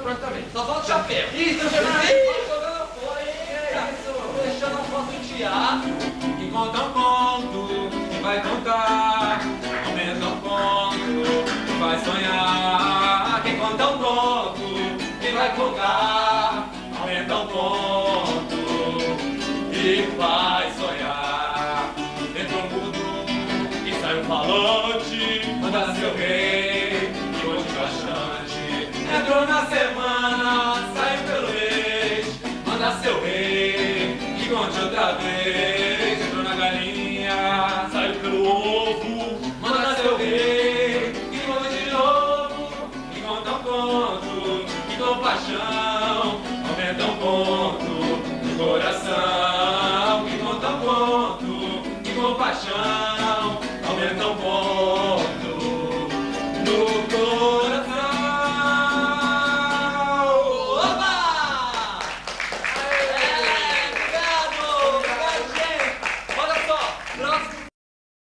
pronto também. Só falta o chapéu. Isso, jogando fora, hein? É isso. Deixando a foto do teatro. Que conta um conto, que vai contar. Aumenta um conto, que vai sonhar. Quem conta um conto, que vai contar. Aumenta um conto, que vai sonhar. Entra um mudo, que sai um falante. Manda seu rei, que hoje bastante. Entrou na semana, saiu pelo mês. Manda seu rei, que conte outra vez. Entrou na galinha, saiu pelo ovo. Manda seu rei, que conte de novo. Que conta um conto, que com paixão aumenta um ponto no coração. Que conta um conto, que com paixão